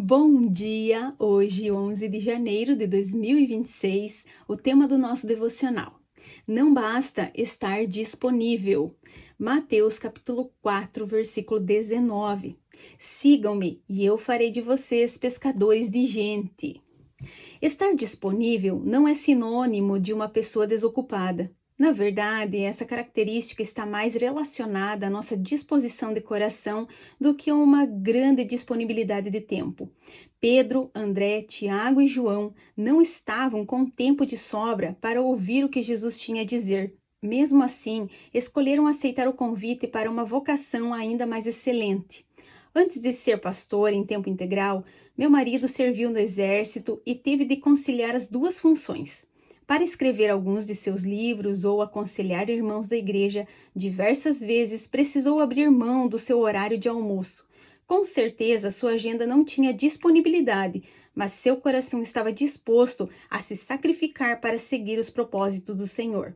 Bom dia! Hoje, 11 de janeiro de 2026, o tema do nosso devocional. Não basta estar disponível. Mateus capítulo 4, versículo 19. Sigam-me e eu farei de vocês pescadores de gente. Estar disponível não é sinônimo de uma pessoa desocupada. Na verdade, essa característica está mais relacionada à nossa disposição de coração do que a uma grande disponibilidade de tempo. Pedro, André, Tiago e João não estavam com tempo de sobra para ouvir o que Jesus tinha a dizer. Mesmo assim, escolheram aceitar o convite para uma vocação ainda mais excelente. Antes de ser pastor em tempo integral, meu marido serviu no exército e teve de conciliar as duas funções. Para escrever alguns de seus livros ou aconselhar irmãos da igreja, diversas vezes precisou abrir mão do seu horário de almoço. Com certeza, sua agenda não tinha disponibilidade, mas seu coração estava disposto a se sacrificar para seguir os propósitos do Senhor.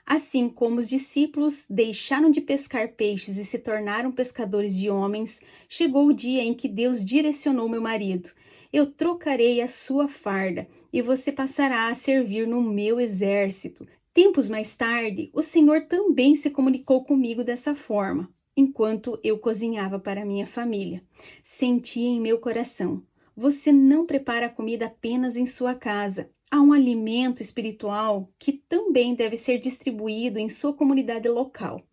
Assim como os discípulos deixaram de pescar peixes e se tornaram pescadores de homens, chegou o dia em que Deus direcionou meu marido. Eu trocarei a sua farda e você passará a servir no meu exército. Tempos mais tarde, o Senhor também se comunicou comigo dessa forma, enquanto eu cozinhava para minha família. Senti em meu coração: você não prepara comida apenas em sua casa. Há um alimento espiritual que também deve ser distribuído em sua comunidade local.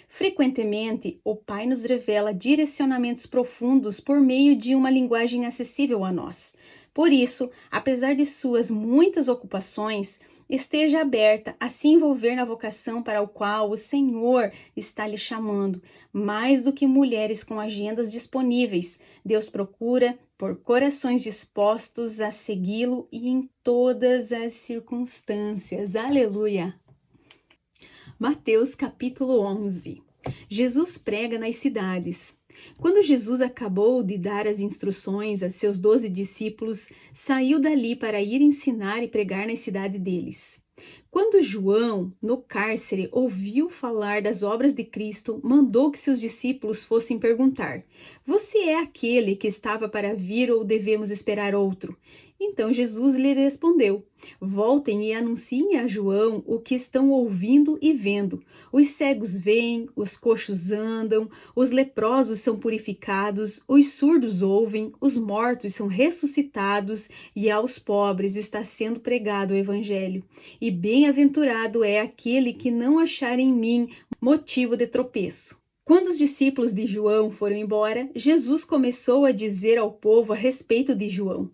Frequentemente, o Pai nos revela direcionamentos profundos por meio de uma linguagem acessível a nós. Por isso, apesar de suas muitas ocupações, esteja aberta a se envolver na vocação para o qual o Senhor está lhe chamando. Mais do que mulheres com agendas disponíveis, Deus procura por corações dispostos a segui-lo e em todas as circunstâncias. Aleluia! Mateus capítulo 11. Jesus prega nas cidades. Quando Jesus acabou de dar as instruções a seus 12 discípulos, saiu dali para ir ensinar e pregar na cidade deles. Quando João, no cárcere, ouviu falar das obras de Cristo, mandou que seus discípulos fossem perguntar: você é aquele que estava para vir ou devemos esperar outro? Então Jesus lhe respondeu: voltem e anunciem a João o que estão ouvindo e vendo. Os cegos veem, os coxos andam, os leprosos são purificados, os surdos ouvem, os mortos são ressuscitados e aos pobres está sendo pregado o evangelho. E bem-aventurado é aquele que não achar em mim motivo de tropeço. Quando os discípulos de João foram embora, Jesus começou a dizer ao povo a respeito de João: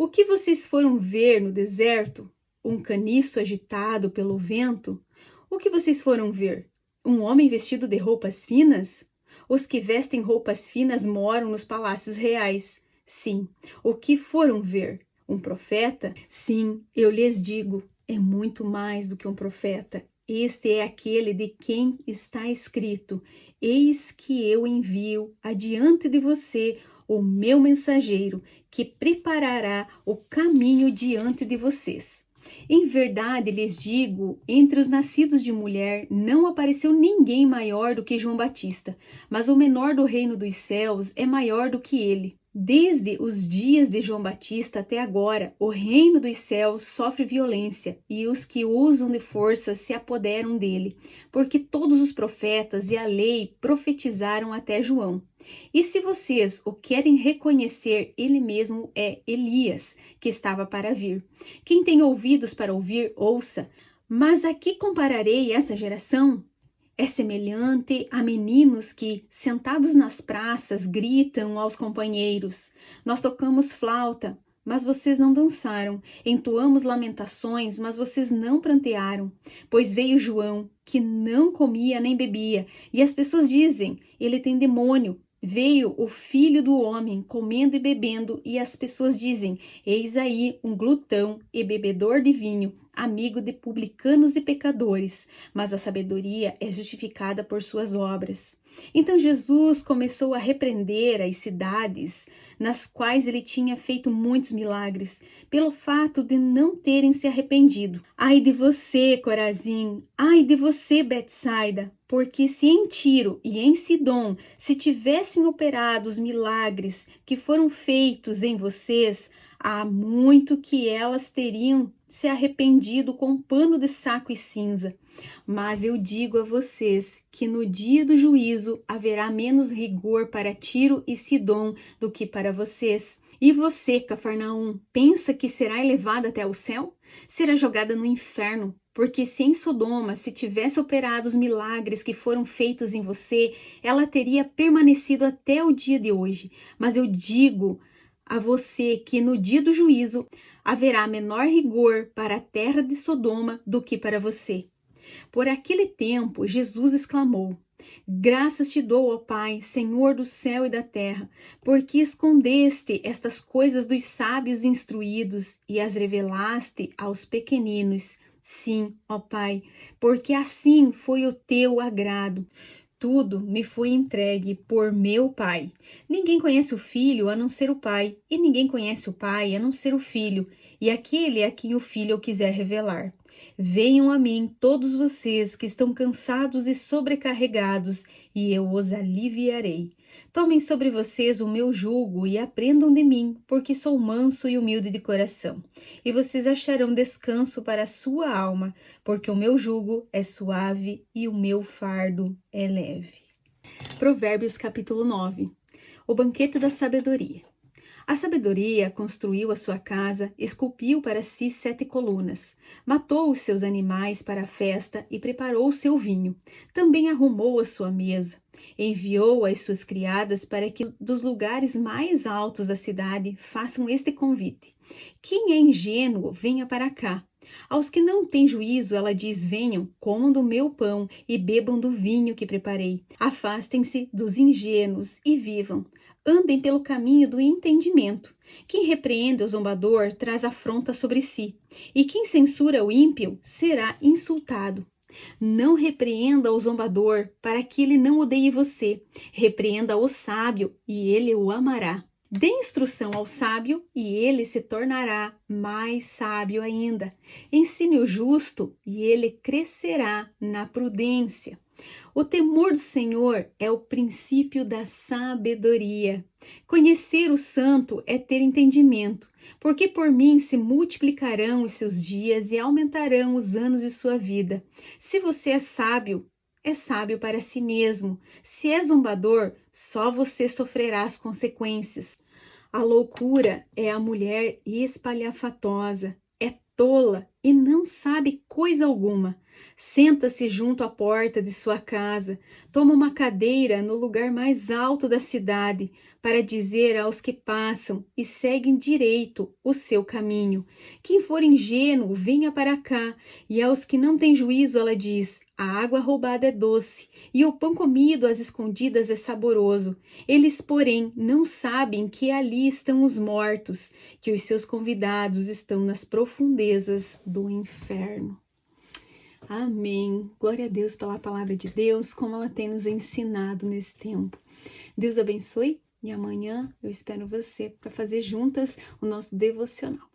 o que vocês foram ver no deserto? Um caniço agitado pelo vento? O que vocês foram ver? Um homem vestido de roupas finas? Os que vestem roupas finas moram nos palácios reais. Sim, o que foram ver? Um profeta? Sim, eu lhes digo, é muito mais do que um profeta. Este é aquele de quem está escrito: eis que eu envio adiante de você o meu mensageiro, que preparará o caminho diante de vocês. Em verdade lhes digo, entre os nascidos de mulher não apareceu ninguém maior do que João Batista, mas o menor do reino dos céus é maior do que ele. Desde os dias de João Batista até agora, o reino dos céus sofre violência e os que usam de força se apoderam dele, porque todos os profetas e a lei profetizaram até João. E se vocês o querem reconhecer, ele mesmo é Elias, que estava para vir. Quem tem ouvidos para ouvir, ouça. Mas a que compararei essa geração? É semelhante a meninos que, sentados nas praças, gritam aos companheiros: nós tocamos flauta, mas vocês não dançaram. Entoamos lamentações, mas vocês não prantearam. Pois veio João, que não comia nem bebia, e as pessoas dizem: ele tem demônio. Veio o Filho do Homem, comendo e bebendo, e as pessoas dizem: eis aí um glutão e bebedor de vinho, amigo de publicanos e pecadores. Mas a sabedoria é justificada por suas obras. Então Jesus começou a repreender as cidades nas quais ele tinha feito muitos milagres, pelo fato de não terem se arrependido. Ai de você, Corazim! Ai de você, Betsaida! Porque se em Tiro e em Sidom se tivessem operado os milagres que foram feitos em vocês, há muito que elas teriam se arrependido com um pano de saco e cinza. Mas eu digo a vocês que no dia do juízo haverá menos rigor para Tiro e Sidom do que para vocês. E você, Cafarnaum, pensa que será elevada até o céu? Será jogada no inferno? Porque se em Sodoma se tivesse operado os milagres que foram feitos em você, ela teria permanecido até o dia de hoje. Mas eu digo a você que no dia do juízo haverá menor rigor para a terra de Sodoma do que para você. Por aquele tempo, Jesus exclamou: Graças te dou, ó Pai, Senhor do céu e da terra, porque escondeste estas coisas dos sábios instruídos e as revelaste aos pequeninos. Sim, ó Pai, porque assim foi o teu agrado. Tudo me foi entregue por meu Pai. Ninguém conhece o Filho a não ser o Pai, e ninguém conhece o Pai a não ser o Filho, e aquele a quem o Filho quiser revelar. Venham a mim todos vocês que estão cansados e sobrecarregados, e eu os aliviarei. Tomem sobre vocês o meu jugo e aprendam de mim, porque sou manso e humilde de coração. E vocês acharão descanso para a sua alma, porque o meu jugo é suave e o meu fardo é leve. Provérbios capítulo 9. O banquete da sabedoria. A sabedoria construiu a sua casa, esculpiu para si 7 colunas, matou os seus animais para a festa e preparou o seu vinho. Também arrumou a sua mesa. Enviou as suas criadas para que dos lugares mais altos da cidade façam este convite. Quem é ingênuo, venha para cá. Aos que não têm juízo, ela diz: venham, comam do meu pão e bebam do vinho que preparei. Afastem-se dos ingênuos e vivam. Andem pelo caminho do entendimento. Quem repreende o zombador traz afronta sobre si, e quem censura o ímpio será insultado. Não repreenda o zombador, para que ele não odeie você. Repreenda o sábio, e ele o amará. Dê instrução ao sábio, e ele se tornará mais sábio ainda. Ensine o justo, e ele crescerá na prudência. O temor do Senhor é o princípio da sabedoria. Conhecer o santo é ter entendimento, porque por mim se multiplicarão os seus dias e aumentarão os anos de sua vida. Se você é sábio para si mesmo. Se é zombador, só você sofrerá as consequências. A loucura é a mulher espalhafatosa, é tola e não sabe coisa alguma. Senta-se junto à porta de sua casa, toma uma cadeira no lugar mais alto da cidade, para dizer aos que passam e seguem direito o seu caminho: quem for ingênuo, venha para cá. E aos que não têm juízo, ela diz: a água roubada é doce, e o pão comido às escondidas é saboroso. Eles, porém, não sabem que ali estão os mortos, que os seus convidados estão nas profundezas do inferno. Amém. Glória a Deus pela palavra de Deus, como ela tem nos ensinado nesse tempo. Deus abençoe e amanhã eu espero você para fazer juntas o nosso devocional.